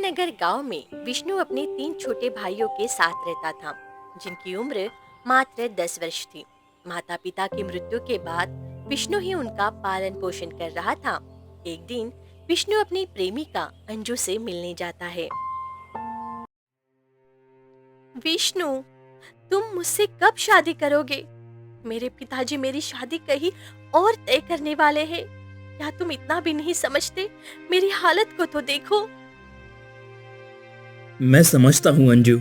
नगर गांव में विष्णु अपने 3 छोटे भाइयों के साथ रहता था, जिनकी उम्र मात्र 10 वर्ष थी। माता पिता की मृत्यु के बाद विष्णु ही उनका पालन पोषण कर रहा था। एक दिन विष्णु अपनी प्रेमिका अंजू से मिलने जाता है। विष्णु, तुम मुझसे कब शादी करोगे? मेरे पिताजी मेरी शादी कहीं और तय करने वाले हैं। क्या तुम इतना भी नहीं समझते? मेरी हालत को तो देखो। मैं समझता हूं अंजू,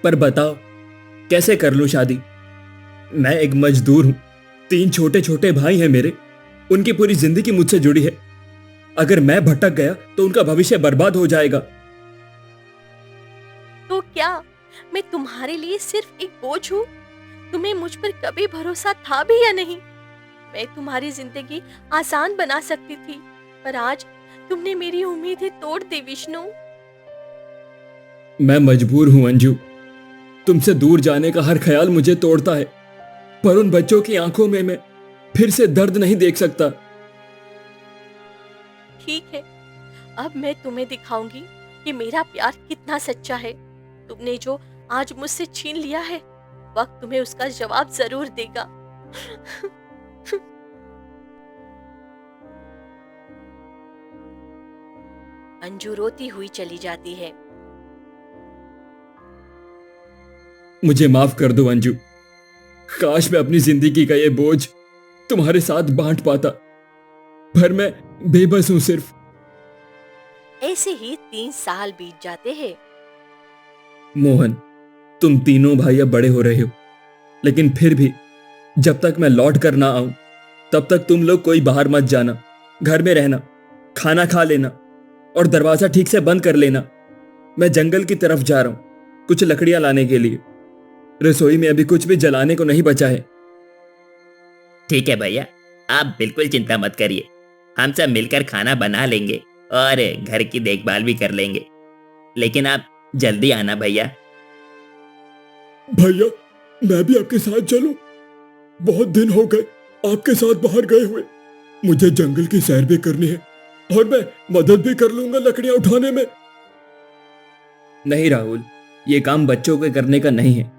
पर बताओ कैसे कर लूं शादी। मैं एक मजदूर हूं। 3 छोटे छोटे भाई हैं मेरे। उनकी पूरी जिंदगी मुझसे जुड़ी है। अगर मैं भटक गया तो उनका भविष्य बर्बाद हो जाएगा। तो क्या मैं तुम्हारे लिए सिर्फ एक बोझ हूँ? तुम्हें मुझ पर कभी भरोसा था भी या नहीं? मैं तुम्हारी जिंदगी आसान बना सकती थी, पर आज तुमने मेरी उम्मीदें तोड़ दी विष्णु। मैं मजबूर हूं अंजू। तुमसे दूर जाने का हर ख्याल मुझे तोड़ता है, पर उन बच्चों की आंखों में मैं फिर से दर्द नहीं देख सकता। ठीक है, अब मैं तुम्हें दिखाऊंगी कि मेरा प्यार कितना सच्चा है। तुमने जो आज मुझसे छीन लिया है, वक्त तुम्हें उसका जवाब जरूर देगा। अंजू रोती हुई चली जाती है। मुझे माफ कर दो अंजू। काश मैं अपनी जिंदगी का ये बोझ तुम्हारे साथ बांट पाता, पर मैं बेबस हूं सिर्फ। ऐसे ही 3 साल बीत जाते हैं। मोहन, तुम तीनों भाई अब बड़े हो रहे हो, लेकिन फिर भी जब तक मैं लौट कर ना आऊं तब तक तुम लोग कोई बाहर मत जाना। घर में रहना, खाना खा लेना और दरवाजा ठीक से बंद कर लेना। मैं जंगल की तरफ जा रहा हूं कुछ लकड़ियां लाने के लिए। रसोई में अभी कुछ भी जलाने को नहीं बचा है। ठीक है भैया, आप बिल्कुल चिंता मत करिए। हम सब मिलकर खाना बना लेंगे और घर की देखभाल भी कर लेंगे। लेकिन आप जल्दी आना भैया। भैया, मैं भी आपके साथ चलूं? बहुत दिन हो गए आपके साथ बाहर गए हुए। मुझे जंगल की सैर भी करनी है और मैं मदद भी कर लूंगा लकड़ियां उठाने में। नहीं राहुल, ये काम बच्चों के करने का नहीं है।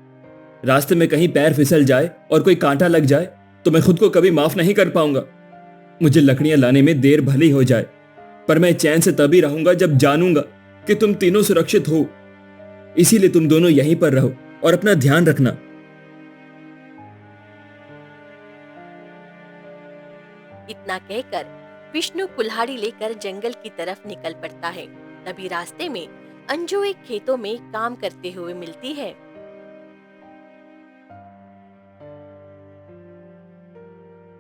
रास्ते में कहीं पैर फिसल जाए और कोई कांटा लग जाए तो मैं खुद को कभी माफ नहीं कर पाऊंगा। मुझे लकड़ियां लाने में देर भली हो जाए, पर मैं चैन से तभी रहूंगा जब जानूंगा कि तुम तीनों सुरक्षित हो। इसीलिए तुम दोनों यहीं पर रहो और अपना ध्यान रखना। इतना कहकर विष्णु कुल्हाड़ी लेकर जंगल की तरफ निकल पड़ता है। तभी रास्ते में अंजू एक खेतों में काम करते हुए मिलती है।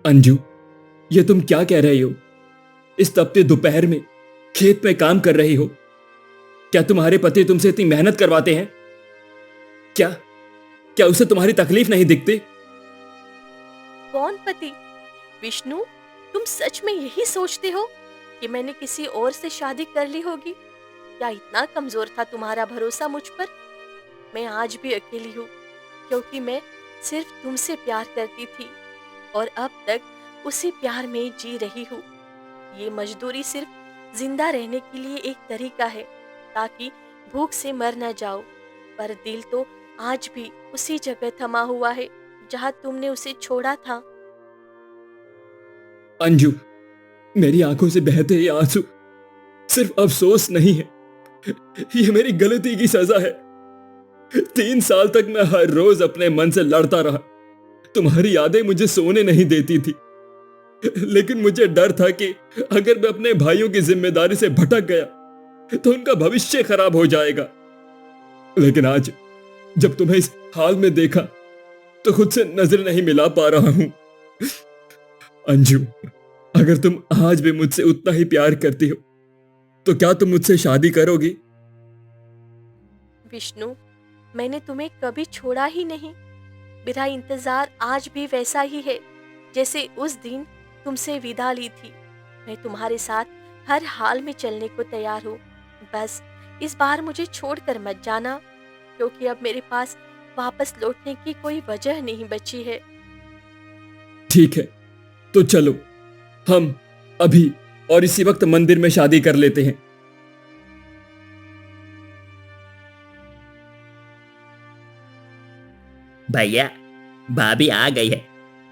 अंजू, ये तुम क्या कह रही हो? इस तपते दोपहर में खेत में काम कर रही हो? क्या तुम्हारे पति तुमसे इतनी मेहनत करवाते हैं? क्या क्या उसे तुम्हारी तकलीफ नहीं दिखती? कौन पति? विष्णु, तुम सच में यही सोचते हो कि मैंने किसी और से शादी कर ली होगी? क्या इतना कमजोर था तुम्हारा भरोसा मुझ पर? मैं आज भी अकेली हूँ, क्योंकि मैं सिर्फ तुमसे प्यार करती थी और अब तक उसी प्यार में जी रही हूँ। ये मजदूरी सिर्फ जिंदा रहने के लिए एक तरीका है, ताकि भूख से मर न जाओ। पर दिल तो आज भी उसी जगह थमा हुआ है जहाँ तुमने उसे छोड़ा था। अंजू, मेरी आंखों से बहते ये आंसू सिर्फ अफसोस नहीं है, ये मेरी गलती की सजा है। 3 साल तक मैं हर रोज अपने मन से लड़ता रहा। तुम्हारी यादें मुझे सोने नहीं देती थी, लेकिन मुझे डर था कि अगर मैं अपने भाइयों की जिम्मेदारी से भटक गया तो उनका भविष्य खराब हो जाएगा। लेकिन आज जब तुम्हें इस हाल में देखा तो खुद से नजर नहीं मिला पा रहा हूं। अंजू, अगर तुम आज भी मुझसे उतना ही प्यार करती हो तो क्या तुम मुझसे शादी करोगी? विष्णु, मैंने तुम्हें कभी छोड़ा ही नहीं। मेरा इंतजार आज भी वैसा ही है जैसे उस दिन तुमसे विदा ली थी। मैं तुम्हारे साथ हर हाल में चलने को तैयार हूँ। बस इस बार मुझे छोड़कर मत जाना, क्योंकि अब मेरे पास वापस लौटने की कोई वजह नहीं बची है। ठीक है, तो चलो हम अभी और इसी वक्त मंदिर में शादी कर लेते हैं। भैया, भाभी आ गई है।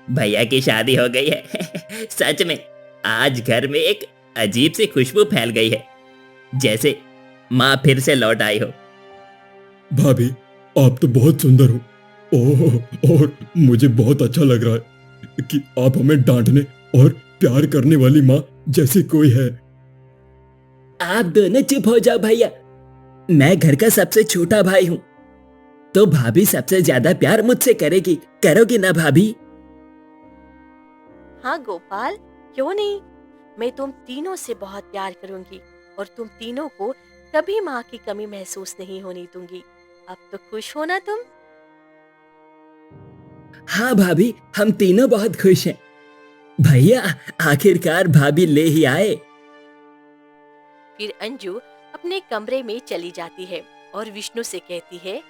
भैया की शादी हो गई है। सच में आज घर में एक अजीब सी खुशबू फैल गई है, जैसे माँ फिर से लौट आई हो। भाभी, आप तो बहुत सुंदर हो। ओह, और मुझे बहुत अच्छा लग रहा है कि आप हमें डांटने और प्यार करने वाली माँ जैसी कोई है। आप दोनों चुप हो जाओ भैया। मैं घर का सबसे छोटा भाई हूँ, तो भाभी सबसे ज्यादा प्यार मुझसे करेगी। करोगी ना भाभी? हाँ गोपाल, क्यों नहीं। मैं तुम तीनों से बहुत प्यार करूंगी और तुम तीनों को कभी माँ की कमी महसूस नहीं होने दूंगी। अब तो खुश हो ना तुम? हाँ भाभी, हम तीनों बहुत खुश हैं। भैया, आखिरकार भाभी ले ही आए। फिर अंजू अपने कमरे में चली जाती है और विष्णु से कहती है,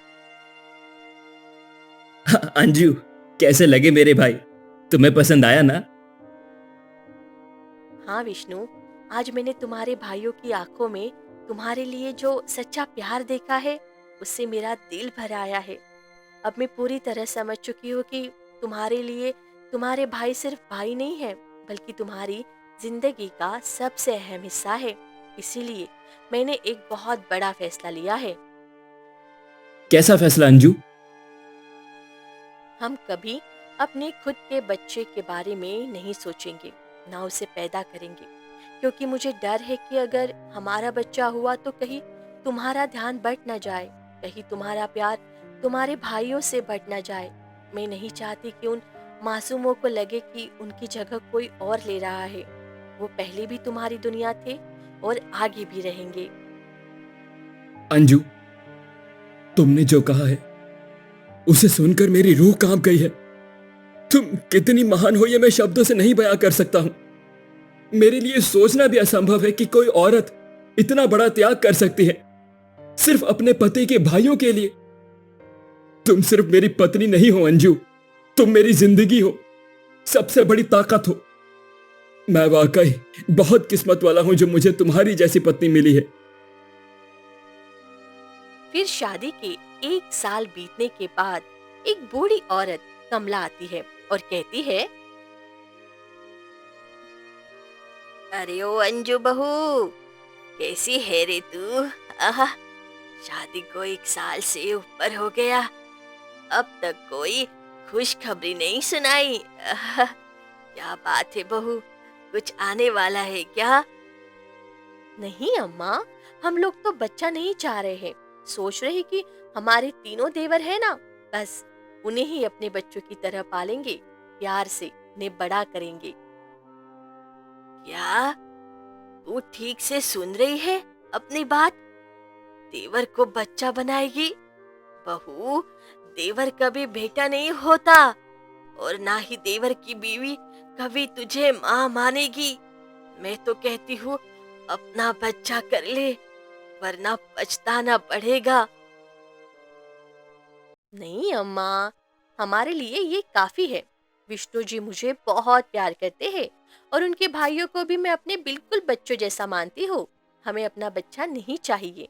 हाँ, अंजू, कैसे लगे मेरे भाई? तुम्हें पसंद आया ना? हाँ विष्णु, आज मैंने तुम्हारे भाइयों की आंखों में तुम्हारे लिए जो सच्चा प्यार देखा है, उससे मेरा दिल भर आया है। अब मैं पूरी तरह समझ चुकी हूँ कि तुम्हारे लिए तुम्हारे भाई सिर्फ भाई नहीं है, बल्कि तुम्हारी जिंदगी का सबसे अहम हिस्सा है। इसीलिए मैंने एक बहुत बड़ा फैसला लिया है। कैसा फैसला अंजू? हम कभी अपने खुद के बच्चे के बारे में नहीं सोचेंगे, ना उसे पैदा करेंगे, क्योंकि मुझे डर है कि अगर हमारा बच्चा हुआ तो कहीं तुम्हारा ध्यान बट न जाए, कहीं तुम्हारा प्यार तुम्हारे भाइयों से बट न जाए। मैं नहीं चाहती कि उन मासूमों को लगे कि उनकी जगह कोई और ले रहा है। वो पहले भी तुम्हारी दुनिया थे और आगे भी रहेंगे। अंजू, तुमने जो कहा है उसे सुनकर मेरी रूह कांप गई है। तुम कितनी महान हो ये मैं शब्दों से नहीं बयां कर सकता हूं। मेरे लिए सोचना भी असंभव है कि कोई औरत इतना बड़ा त्याग कर सकती है सिर्फ अपने पति के भाइयों के लिए। तुम सिर्फ मेरी पत्नी नहीं हो अंजू, तुम मेरी जिंदगी हो, सबसे बड़ी ताकत हो। मैं वाकई बहुत किस्मत वाला हूं जो मुझे तुम्हारी जैसी पत्नी मिली है। फिर शादी के 1 साल बीतने के बाद एक बूढ़ी औरत कमला आती है और कहती है, अरे ओ अंजू बहू, कैसी है रे तू? आहा, शादी को 1 साल से ऊपर हो गया, अब तक कोई खुशखबरी नहीं सुनाई। आहा, क्या बात है बहू, कुछ आने वाला है क्या? नहीं अम्मा, हम लोग तो बच्चा नहीं चाह रहे हैं। सोच रहे कि हमारे तीनों देवर है ना, बस उन्हें ही अपने बच्चों की तरह पालेंगे, प्यार से उन्हें बड़ा करेंगे। क्या तू ठीक से सुन रही है अपनी बात? देवर को बच्चा बनाएगी? बहू, देवर कभी बेटा नहीं होता और ना ही देवर की बीवी कभी तुझे माँ मानेगी। मैं तो कहती हूँ अपना बच्चा कर ले, वरना पछताना पड़ेगा। नहीं अम्मा, हमारे लिए ये काफी है। विष्णु जी मुझे बहुत प्यार करते हैं और उनके भाइयों को भी मैं अपने बिल्कुल बच्चों जैसा मानती हूँ। हमें अपना बच्चा नहीं चाहिए।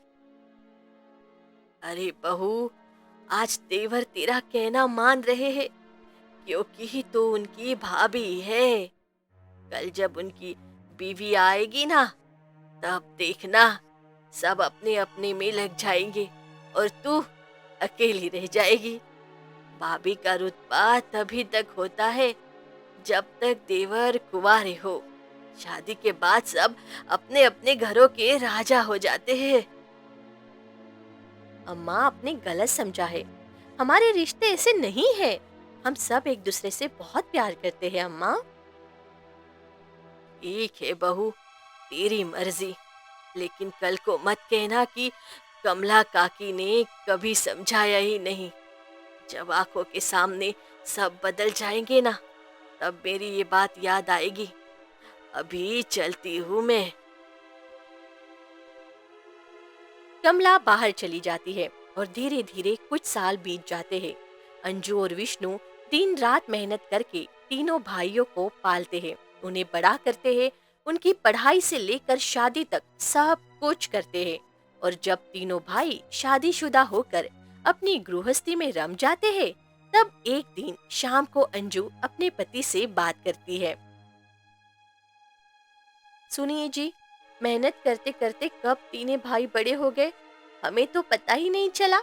अरे बहू, आज देवर तेरा कहना मान रहे हैं, क्योंकि ही तो उनकी भाभी है। कल जब उनकी बीवी आएगी ना, तब देखना सब अपने अपने में लग जाएंगे और तू अकेली रह जाएगी। भाभी का रुतबा तभी तक होता है जब तक देवर कुंवारे हो। शादी के बाद सब अपने अपने घरों के राजा हो जाते हैं। अम्मा आपने गलत समझा है, हमारे रिश्ते ऐसे नहीं हैं। हम सब एक दूसरे से बहुत प्यार करते हैं अम्मा। ठीक है बहू, तेरी मर्जी, लेकिन कल को मत कहना कि कमला काकी ने कभी समझाया ही नहीं। जब आंखों के सामने सब बदल जाएंगे ना, तब मेरी ये बात याद आएगी। अभी चलती हूँ मैं। कमला बाहर चली जाती है और धीरे धीरे कुछ साल बीत जाते हैं। अंजू और विष्णु दिन रात मेहनत करके तीनों भाइयों को पालते हैं, उन्हें बड़ा करते हैं, उनकी पढ़ाई से लेकर शादी तक सब कुछ करते हैं। और जब तीनों भाई शादीशुदा होकर अपनी गृहस्थी में रम जाते हैं, तब एक दिन शाम को अंजू अपने पति से बात करती है। सुनिए जी, मेहनत करते करते कब तीनों भाई बड़े हो गए, हमें तो पता ही नहीं चला।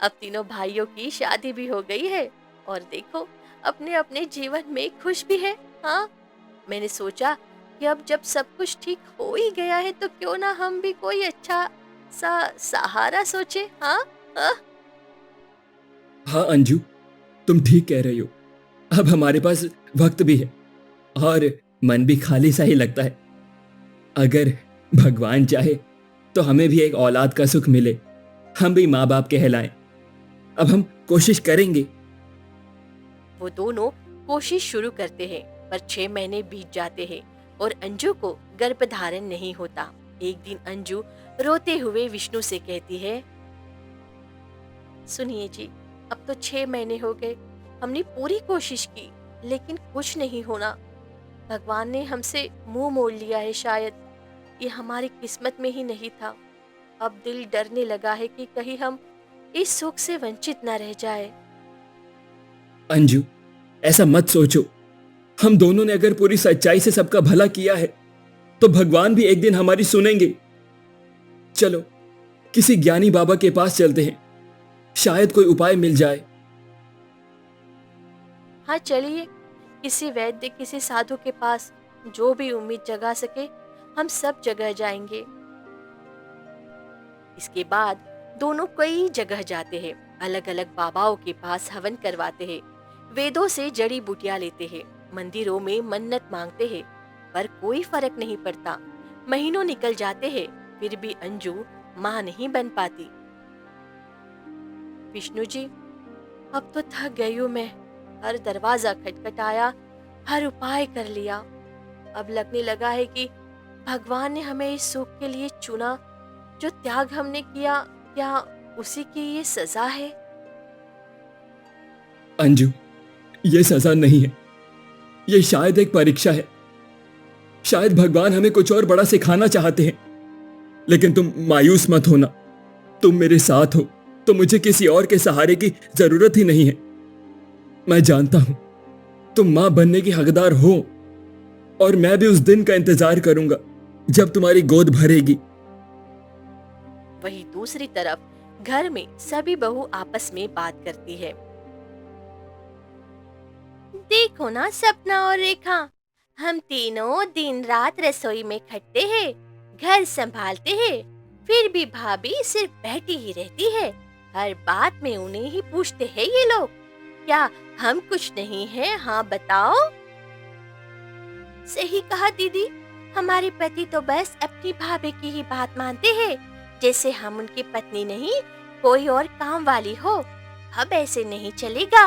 अब तीनों भाइयों की शादी भी हो गई है और देखो अपने अपने जीवन में खुश भी है। हाँ, मैंने सोचा कि अब जब सब कुछ ठीक हो ही गया है तो क्यों ना हम भी कोई अच्छा सा सहारा सोचे। हाँ हाँ। हाँ अंजू, तुम ठीक कह रही हो। अब हमारे पास वक्त भी है और मन भी खाली सा ही लगता है। अगर भगवान चाहे तो हमें भी एक औलाद का सुख मिले, हम भी माँ बाप कहलाएं। अब हम कोशिश करेंगे। वो दोनों कोशिश शुरू करते हैं पर 6 महीने बीत जाते हैं और अंजू को गर्भधारण नहीं होता। एक दिन अंजू रोते हुए विष्णु से कहती है, सुनिए जी, अब तो 6 महीने हो गए, हमने पूरी कोशिश की लेकिन कुछ नहीं होना। भगवान ने हमसे मुंह मोड़ लिया है, शायद ये हमारी किस्मत में ही नहीं था। अब दिल डरने लगा है कि कहीं हम इस सुख से वंचित न रह जाए। अंजू, ऐसा मत सोचो। हम दोनों ने अगर पूरी सच्चाई से सबका भला किया है तो भगवान भी एक दिन हमारी सुनेंगे। चलो किसी ज्ञानी बाबा के पास चलते हैं, शायद कोई उपाय मिल जाए। हाँ चलिए, किसी वैद्य, किसी साधु के पास, जो भी उम्मीद जगा सके, हम सब जगह जाएंगे। इसके बाद दोनों कई जगह जाते हैं, अलग अलग बाबाओं के पास हवन करवाते हैं, वेदों से जड़ी बूटियां लेते हैं, मंदिरों में मन्नत मांगते हैं, पर कोई फर्क नहीं पड़ता। महीनों निकल जाते हैं, फिर भी अंजू मां नहीं बन पाती। विष्णु जी, अब तो थक गई हूँ मैं। हर दरवाजा खटखटाया, हर उपाय कर लिया। अब लगने लगा है कि भगवान ने हमें इस सुख के लिए चुना। जो त्याग हमने किया, क्या उसी की ये सजा है? अंजू, ये सजा नहीं है, ये शायद एक परीक्षा है। शायद भगवान हमें कुछ और बड़ा सिखाना चाहते हैं। लेकिन तुम मायूस मत होना। तुम मेरे साथ हो तो मुझे किसी और के सहारे की जरूरत ही नहीं है। मैं जानता हूं तुम मां बनने की हकदार हो और मैं भी उस दिन का इंतजार करूंगा जब तुम्हारी गोद भरेगी। वहीं दूसरी तरफ घर में सभी बहू आपस में बात करती है। देखो ना सपना और रेखा, हम तीनों दिन रात रसोई में खटते हैं, घर संभालते हैं, फिर भी भाभी सिर्फ बैठी ही रहती है। हर बात में उन्हें ही पूछते हैं ये लोग, क्या हम कुछ नहीं हैं? हाँ बताओ। सही कहा दीदी, हमारे पति तो बस अपनी भाभी की ही बात मानते हैं, जैसे हम उनकी पत्नी नहीं, कोई और काम वाली हो। अब ऐसे नहीं चलेगा।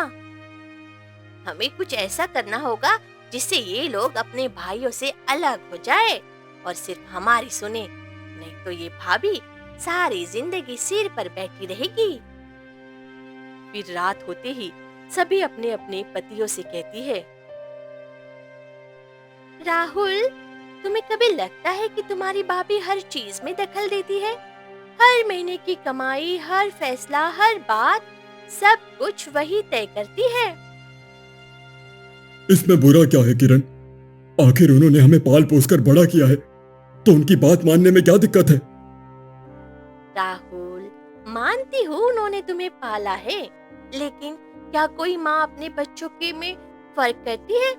हमें कुछ ऐसा करना होगा जिससे ये लोग अपने भाइयों से अलग हो जाए और सिर्फ हमारी सुने, नहीं तो ये भाभी सारी जिंदगी सिर पर बैठी रहेगी। फिर रात होते ही सभी अपने अपने पतियों से कहती है, राहुल, तुम्हें कभी लगता है कि तुम्हारी भाभी हर चीज में दखल देती है? हर महीने की कमाई, हर फैसला, हर बात, सब कुछ वही तय करती है। इसमें बुरा क्या है किरण? आखिर उन्होंने हमें पाल पोस कर बड़ा किया है, तो उनकी बात मानने में क्या दिक्कत है? राहुल, मानती हूँ उन्होंने तुम्हें पाला है, लेकिन क्या कोई माँ अपने बच्चों के में फर्क करती है?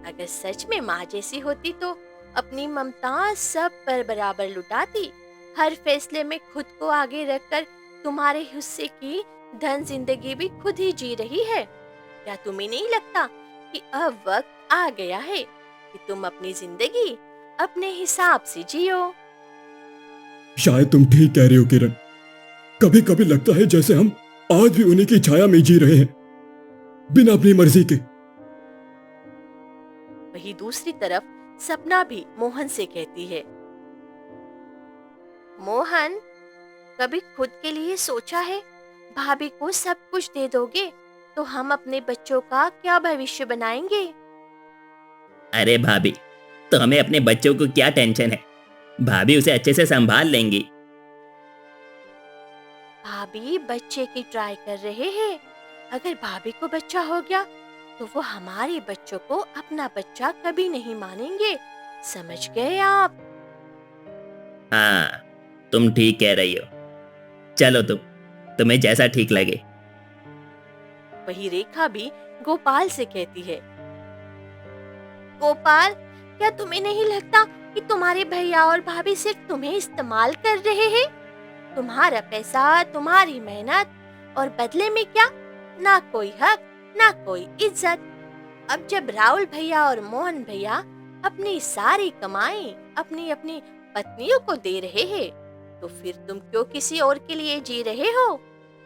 अगर सच में माँ जैसी होती तो अपनी ममता सब पर बराबर लुटाती। हर फैसले में खुद को आगे रखकर तुम्हारे हिस्से की धन जिंदगी भी खुद ही जी रही है। क्या तुम्हें नहीं लगता कि अब वक्त आ गया है कि तुम अपनी जिंदगी अपने हिसाब से जियो? शायद तुम ठीक कह रही हो किरण। कभी कभी लगता है जैसे हम आज भी उन्हीं की छाया में जी रहे हैं, बिना अपनी मर्जी के। वहीं दूसरी तरफ सपना भी मोहन से कहती है, मोहन, कभी खुद के लिए सोचा है? भाभी को सब कुछ दे दोगे तो हम अपने बच्चों का क्या भविष्य बनाएंगे? अरे भाभी, तो हमें अपने बच्चों को क्या टेंशन है? भाभी उसे अच्छे से संभाल लेंगी। भाभी बच्चे की ट्राई कर रहे हैं। अगर भाभी को बच्चा हो गया तो वो हमारे बच्चों को अपना बच्चा कभी नहीं मानेंगे, समझ गए आप? हाँ, तुम ठीक कह रही हो। चलो तुम्हें जैसा ठीक लगे। वही रेखा भी गोपाल से कहती है, गोपाल, क्या तुम्हें नहीं लगता कि तुम्हारे भैया और भाभी सिर्फ तुम्हें इस्तेमाल कर रहे हैं? तुम्हारा पैसा, तुम्हारी मेहनत, और बदले में क्या? ना कोई हक, ना कोई इज्जत। अब जब राहुल भैया और मोहन भैया अपनी सारी कमाई अपनी अपनी पत्नियों को दे रहे हैं, तो फिर तुम क्यों किसी और के लिए जी रहे हो?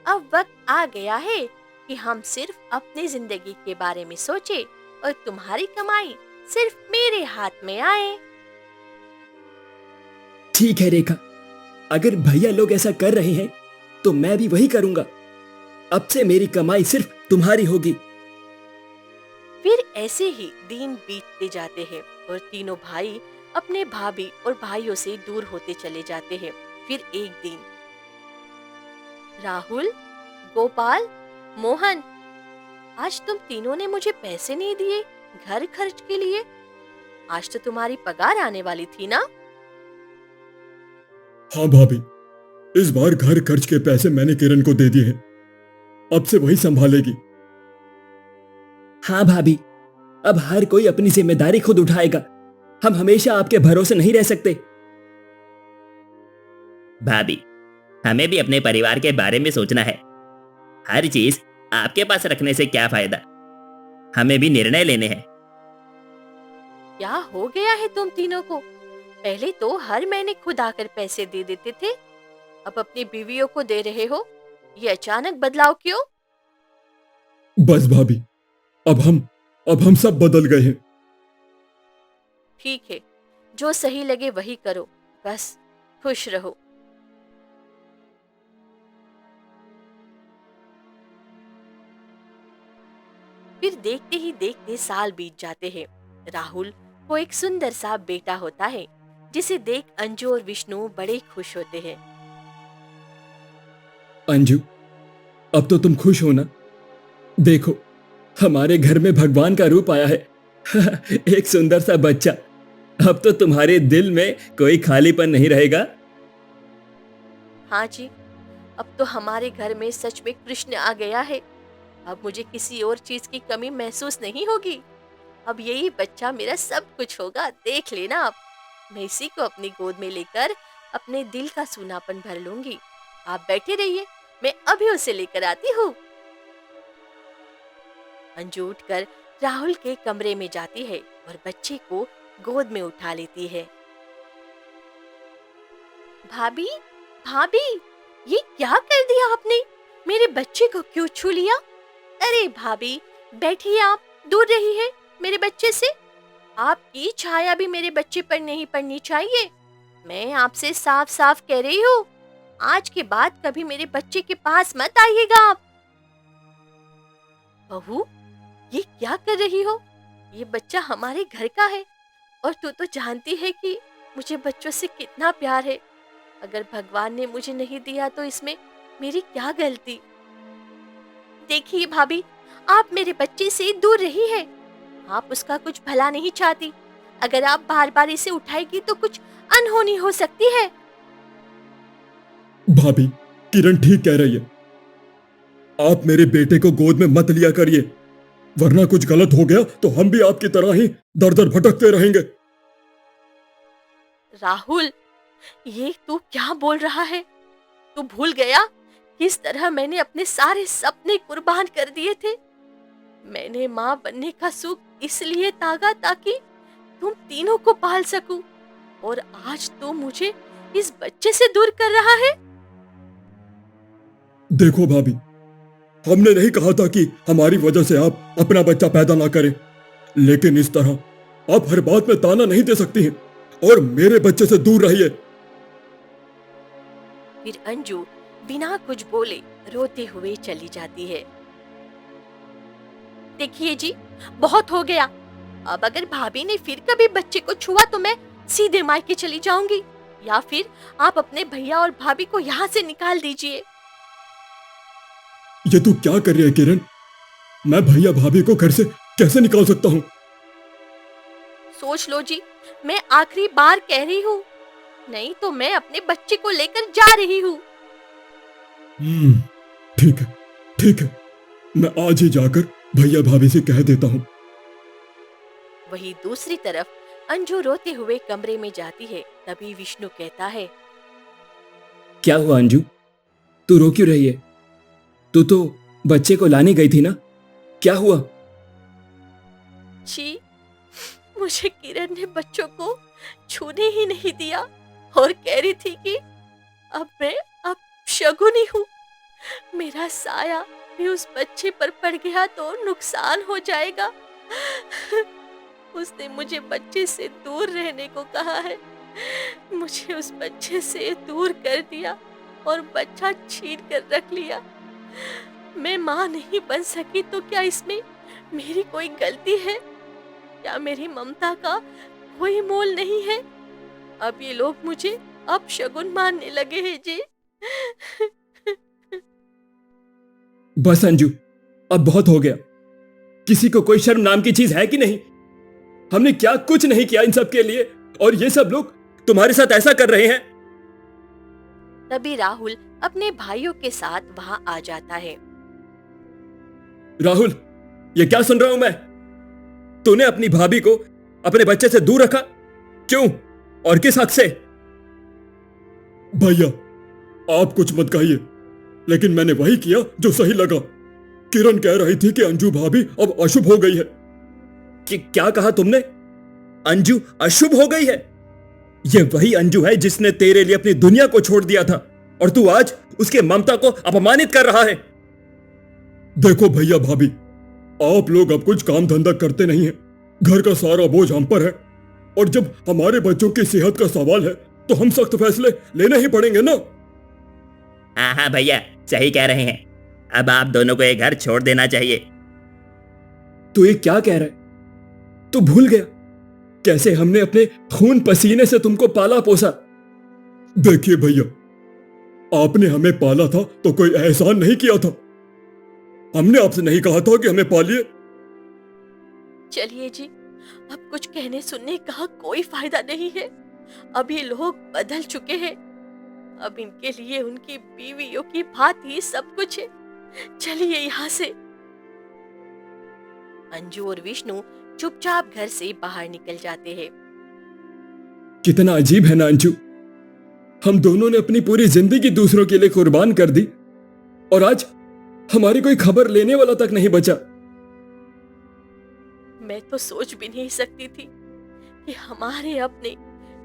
अब वक्त आ गया है कि हम सिर्फ अपनी जिंदगी के बारे में सोचें और तुम्हारी कमाई सिर्फ मेरे हाथ में आए। ठीक है रेखा, अगर भैया लोग ऐसा कर रहे हैं तो मैं भी वही करूंगा। अब से मेरी कमाई सिर्फ तुम्हारी होगी। फिर ऐसे ही दिन बीतते जाते हैं और तीनों भाई अपने भाभी और भाइयों से दूर होते चले जाते हैं। फिर एक दिन, राहुल, गोपाल, मोहन, आज तुम तीनों ने मुझे पैसे नहीं दिए घर खर्च के लिए। आज तो तुम्हारी पगार आने वाली थी ना? हाँ भाभी, इस बार घर खर्च के पैसे मैंने किरण को दे दिए हैं, अब से वही संभालेगी। हाँ भाभी, अब हर कोई अपनी जिम्मेदारी खुद उठाएगा। हम हमेशा आपके भरोसे नहीं रह सकते। भाभी, हमें भी अपने परिवार के बारे में सोचना है। हर चीज आपके पास रखने से क्या फायदा? हमें भी निर्णय लेने हैं। क्या हो गया है तुम तीनों को? पहले तो हर महीने खुद आकर पैसे दे देते थे, अब अपनी बीवियों को दे रहे हो। ये अचानक बदलाव क्यों? बस भाभी, अब हम सब बदल गए हैं। ठीक है, जो सही लगे वही करो, बस खुश रहो। फिर देखते ही देखते साल बीत जाते हैं। राहुल को एक सुंदर सा बेटा होता है, जिसे देख अंजू और विष्णु बड़े खुश होते हैं। अंजू, अब तो तुम खुश हो ना? देखो, हमारे घर में भगवान का रूप आया है। एक सुंदर सा बच्चा। अब तो तुम्हारे दिल में कोई खालीपन नहीं रहेगा। हाँ जी, अब तो हमारे घर में सच में कृष्ण आ गया है। अब मुझे किसी और चीज की कमी महसूस नहीं होगी। अब यही बच्चा मेरा सब कुछ होगा, देख लेना आप। मैं इसी को अपनी गोद में लेकर अपने दिल का सूनापन भर लूंगी। आप बैठे रहिए, मैं अभी उसे लेकर आती हूँ। अंजू उठकर राहुल के कमरे में जाती है और बच्चे को गोद में उठा लेती है। भाभी, भाभी, ये क्या कर दिया आपने? मेरे बच्चे को क्यों छू लिया? अरे भाभी, बैठिए, आप दूर रहिए मेरे बच्चे से। आपकी छाया भी मेरे बच्चे पर नहीं पड़नी चाहिए। मैं आपसे साफ साफ कह रही हूँ, आज के बाद कभी मेरे बच्चे के पास मत आइएगा आप। बहू, ये क्या कर रही हो? ये बच्चा हमारे घर का है और तू तो जानती है कि मुझे बच्चों से कितना प्यार है। अगर भगवान ने मुझे नहीं दिया तो इसमें मेरी क्या गलती? देखिए भाभी, आप मेरे बच्चे से दूर रही है। आप उसका कुछ भला नहीं चाहती। अगर आप बार बार इसे उठाएगी तो कुछ अनहोनी हो सकती है। भाभी, किरण ठीक कह रही है। आप मेरे बेटे को गोद में मत लिया करिए, वरना कुछ गलत हो गया तो हम भी आपकी तरह ही दर दर भटकते रहेंगे। राहुल, ये तू क्या बोल रहा है? तू भूल गया किस तरह मैंने अपने सारे सपने कुर्बान कर दिए थे? मैंने माँ बनने का सुख इसलिए त्यागा ताकि तुम तीनों को पाल सकूं, और आज तू मुझे इस बच्चे से दूर कर रहा है। देखो भाभी, हमने नहीं कहा था कि हमारी वजह से आप अपना बच्चा पैदा ना करें, लेकिन इस तरह आप हर बात में ताना नहीं दे सकती हैं और मेरे बच्चे से दूर रहिए। फिर अंजू बिना कुछ बोले रोते हुए चली जाती है। देखिए जी, बहुत हो गया। अब अगर भाभी ने फिर कभी बच्चे को छुआ तो मैं सीधे मायके चली जाऊंगी, या फिर आप अपने भैया और भाभी को यहाँ से निकाल दीजिए। ये तू क्या कर रही है किरण? मैं भैया भाभी को घर से कैसे निकाल सकता हूँ? सोच लो जी, मैं आखिरी बार कह रही हूँ, नहीं तो मैं अपने बच्चे को लेकर जा रही हूँ। ठीक है, ठीक है, मैं आज ही जाकर भैया भाभी से कह देता हूँ। वहीं दूसरी तरफ अंजू रोते हुए कमरे में जाती है। तभी विष्णु कहता है, क्या हुआ अंजू? तू रो क्यों रही है? तू तो बच्चे को लाने गई थी ना? क्या हुआ? जी, मुझे किरण ने बच्चों को छूने ही नहीं दिया और कह रही थी कि अब शगुनी हूँ। मेरा साया भी उस बच्चे पर पड़ गया तो नुकसान हो जाएगा। उसने मुझे बच्चे से दूर रहने को कहा है। मुझे उस बच्चे से दूर कर दिया और बच्चा छीन कर रख लिया। मैं माँ नहीं बन सकी तो क्या इसमें मेरी कोई गलती है? क्या मेरी ममता का कोई मोल नहीं है? अब ये लोग मुझे अपशगुन मानने लगे हैं जी। बस अंजू, अब बहुत हो गया। किसी को कोई शर्म नाम की चीज है कि नहीं? हमने क्या कुछ नहीं किया इन सब के लिए, और ये सब लोग तुम्हारे साथ ऐसा कर रहे हैं। तभी राहुल अपने भाइयों के साथ वहां आ जाता है। राहुल, ये क्या सुन रहा हूं मैं? तूने अपनी भाभी को अपने बच्चे से दूर रखा, क्यों और किस हक से? भैया, आप कुछ मत कहिए, लेकिन मैंने वही किया जो सही लगा। किरण कह रही थी कि अंजू भाभी अब अशुभ हो गई है। कि क्या कहा तुमने? अंजू अशुभ हो गई है? ये वही अंजू है जिसने तेरे लिए अपनी दुनिया को छोड़ दिया था, और तू आज उसके ममता को अपमानित कर रहा है। देखो भैया भाभी, आप लोग अब कुछ काम धंधा करते नहीं हैं। घर का सारा बोझ हम पर है, और जब हमारे बच्चों की सेहत का सवाल है तो हम सख्त फैसले लेने ही पड़ेंगे ना। हाँ हाँ भैया, सही कह रहे हैं। अब आप दोनों को ये घर छोड़ देना चाहिए। तू ये क्या कह रहा है? तू भूल गया कैसे हमने अपने खून पसीने से तुमको पाला पोसा? देखिए भैया, आपने हमें पाला था तो कोई एहसान नहीं किया था। हमने आपसे नहीं कहा था कि हमें पालिए। चलिए जी, अब कुछ कहने सुनने का कोई फायदा नहीं है। अब ये लोग बदल चुके हैं। अब इनके लिए उनकी बीवियों की बात ही सब कुछ है। चलिए यहाँ से। अंजू और विष्णु चुपचाप घर से बाहर निकल जाते हैं। कितना अजीब है ना अंजू, हम दोनों ने अपनी पूरी जिंदगी दूसरों के लिए कुर्बान कर दी, और आज हमारी कोई खबर लेने वाला तक नहीं बचा। मैं तो सोच भी नहीं सकती थी कि हमारे अपने,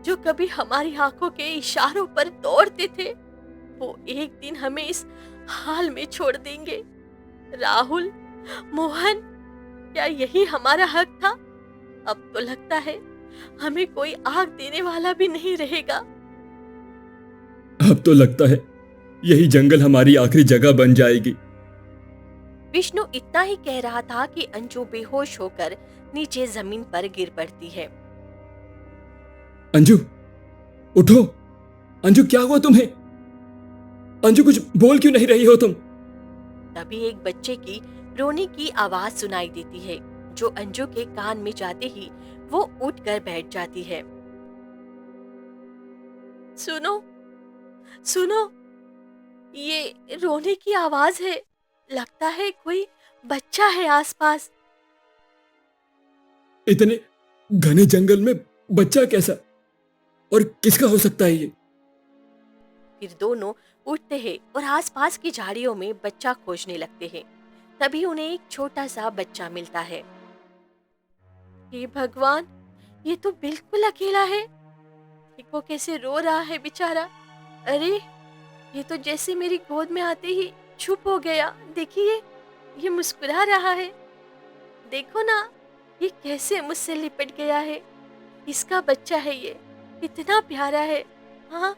जो कभी हमारी आंखों के इशारों पर दौड़ते थे, वो एक दिन हमें इस हाल में छोड़ देंगे। राहुल, मोहन, क्या यही हमारा हक था? अब तो लगता है हमें कोई आग देने वाला भी नहीं रहेगा। अब तो लगता है यही जंगल हमारी आखिरी जगह बन जाएगी। विष्णु इतना ही कह रहा था कि अंजू बेहोश होकर नीचे जमीन पर गिर पड़ती है। अंजू, उठो। अंजू, क्या हुआ तुम्हें? अंजू, कुछ बोल क्यों नहीं रही हो तुम? तभी एक बच्चे की रोने की आवाज सुनाई देती है, जो अंजू के कान में जाते ही वो उठकर बैठ जाती है। सुनो, सुनो, ये रोने की आवाज है। लगता है कोई बच्चा है आसपास। इतने घने जंगल में बच्चा कैसा, और किसका हो सकता है ये? फिर दोनों उठते हैं और आसपास की झाड़ियों में बच्चा खोजने लगते हैं। तभी उन्हें एक छोटा सा बच्चा मिलता है। हे भगवान, ये तो बिल्कुल अकेला है। देखो कैसे रो रहा है बेचारा। अरे, ये तो जैसे मेरी गोद में आते ही चुप हो गया। देखिए, ये मुस्कुरा रहा है। देखो ना, ये कैसे मुझसे लिपट गया है। इसका बच्चा है ये, इतना प्यारा है। हाँ,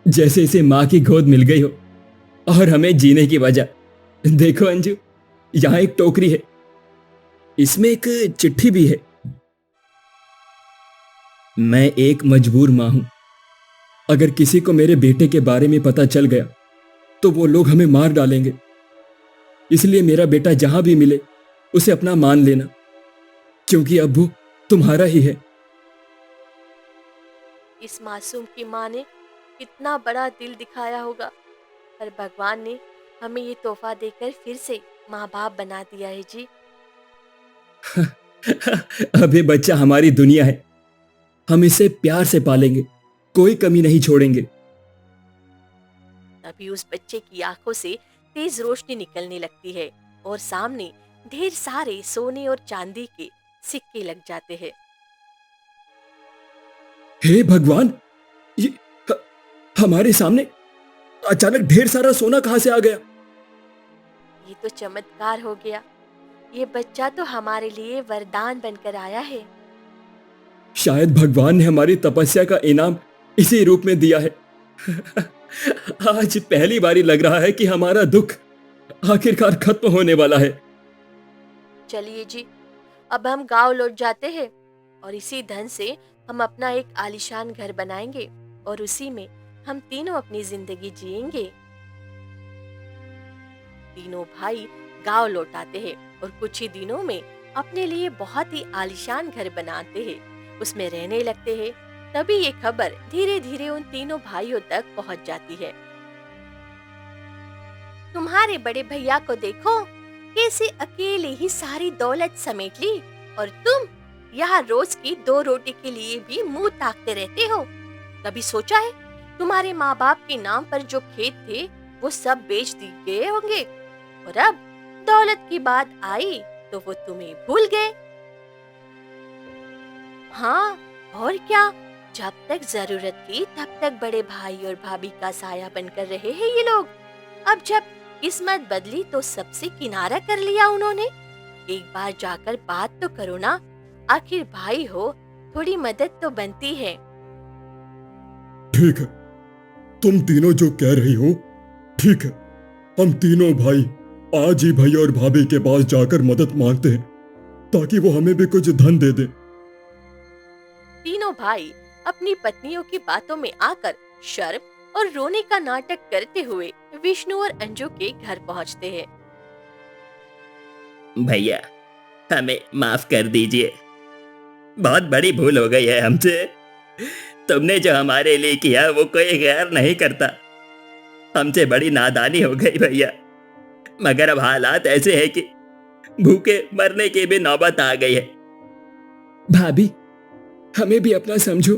जैसे इसे माँ की गोद मिल गई हो और हमें जीने की वजह। देखो अंजू, यहाँ एक टोकरी है, इसमें एक चिट्ठी भी है। मैं एक मजबूर माँ हूं। अगर किसी को मेरे बेटे के बारे में पता चल गया तो वो लोग हमें मार डालेंगे। इसलिए मेरा बेटा जहां भी मिले उसे अपना मान लेना, क्योंकि अब वो तुम्हारा ही है। इस मासूम की माँ ने कितना बड़ा दिल दिखाया होगा, पर भगवान ने हमें ये तोहफा देकर फिर से माँ बाप बना दिया है जी। अब ये बच्चा हमारी दुनिया है, हम इसे प्यार से पालेंगे, कोई कमी नहीं छोड़ेंगे। तभी उस बच्चे की आंखों से तेज रोशनी निकलने लगती है और सामने ढेर सारे सोने और चांदी के सिक्के लग जाते हैं। हे भगवान, ये हमारे सामने अचानक ढेर सारा सोना कहां से आ गया? ये तो चमत्कार हो गया। ये बच्चा तो हमारे लिए वरदान बनकर आया है। शायद भगवान ने हमारी तपस्या का इनाम इसी रूप में दिया है। आज पहली बारी लग रहा है कि हमारा दुख आखिरकार खत्म होने वाला है। चलिए जी, अब हम गांव लौट जाते हैं और इसी धन से हम अपना एक आलीशान घर बनाएंगे और उसी में हम तीनों अपनी जिंदगी जिएंगे। तीनों भाई गांव लौट आते हैं और कुछ ही दिनों में अपने लिए बहुत ही आलीशान घर बनाते हैं, उसमें रहने लगते हैं। तभी ये खबर धीरे धीरे उन तीनों भाइयों तक पहुंच जाती है। तुम्हारे बड़े भैया को देखो, कैसे अकेले ही सारी दौलत समेट ली, और तुम यहाँ रोज की 2 रोटी के लिए भी मुंह ताकते रहते हो। कभी सोचा है तुम्हारे माँ बाप के नाम पर जो खेत थे वो सब बेच दिए गए होंगे, और अब दौलत की बात आई तो वो तुम्हें भूल गए। हाँ, और क्या, जब तक जरूरत थी तब तक बड़े भाई और भाभी का साया बनकर रहे हैं ये लोग। अब जब किस्मत बदली तो सबसे किनारा कर लिया उन्होंने। एक बार जाकर बात तो करो ना, आखिर भाई हो, थोड़ी मदद तो बनती है। ठीक है, तुम तीनों जो कह रही हो ठीक है, हम तीनों भाई आज ही भैया और भाभी के पास जाकर मदद मांगते हैं ताकि वो हमें भी कुछ धन दे दे। तीनों भाई अपनी पत्नियों की बातों में आकर शर्म और रोने का नाटक करते हुए विष्णु और अंजू के घर पहुंचते हैं। भैया, हमें माफ कर दीजिए, बहुत बड़ी भूल हो गई है हमसे। तुमने जो हमारे लिए किया वो कोई गैर नहीं करता। हमसे बड़ी नादानी हो गई भैया, मगर अब हालात ऐसे हैं कि भूखे मरने की भी नौबत आ गई है। भाभी, हमें भी अपना समझो,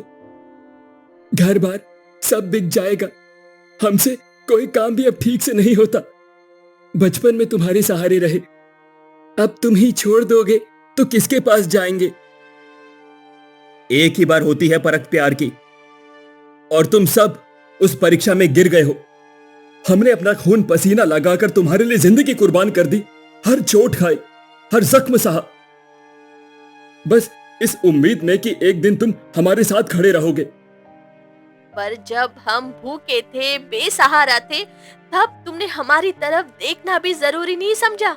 घर बार सब बिक जाएगा, हमसे कोई काम भी अब ठीक से नहीं होता। बचपन में तुम्हारे सहारे रहे, अब तुम ही छोड़ दोगे तो किसके पास जाएंगे? एक ही बार होती है परख प्यार की, और तुम सब उस परीक्षा में गिर गए हो। हमने अपना खून पसीना लगाकर तुम्हारे लिए जिंदगी कुर्बान कर दी, हर चोट खाई, हर जख्म सहा, बस इस उम्मीद में कि एक दिन तुम हमारे साथ खड़े रहोगे। पर जब हम भूखे थे, बेसहारा थे, तब तुमने हमारी तरफ देखना भी जरूरी नहीं समझा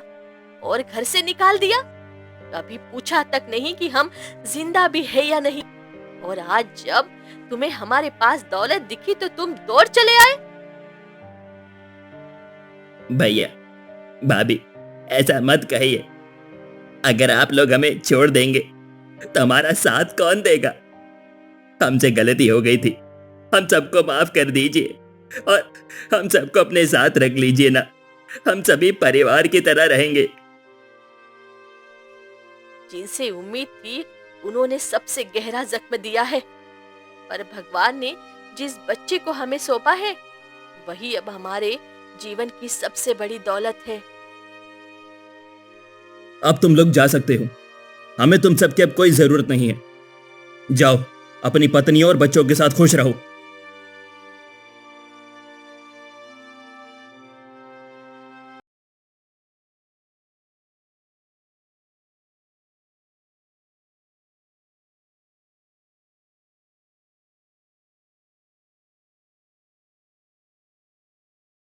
और घर से निकाल दिया। कभी पूछा तक नहीं कि हम जिंदा भी है या नहीं। और आज जब तुम्हें हमारे पास दौलत दिखी तो तुम दौड़ चले आए। भैया, भाभी, ऐसा मत कहिए। अगर आप लोग हमें छोड़ देंगे तो हमारा साथ कौन देगा? हमसे गलती हो गई थी, हम सबको माफ कर दीजिए और हम सबको अपने साथ रख लीजिए ना। हम सभी परिवार की तरह रहेंगे। जिनसे उम्मीद थी उन्होंने सबसे गहरा जख्म दिया है, पर भगवान ने जिस बच्चे को हमें सौंपा है वही अब हमारे जीवन की सबसे बड़ी दौलत है। अब तुम लोग जा सकते हो, हमें तुम सबकी अब कोई जरूरत नहीं है। जाओ, अपनी पत्नियों और बच्चों के साथ खुश रहो।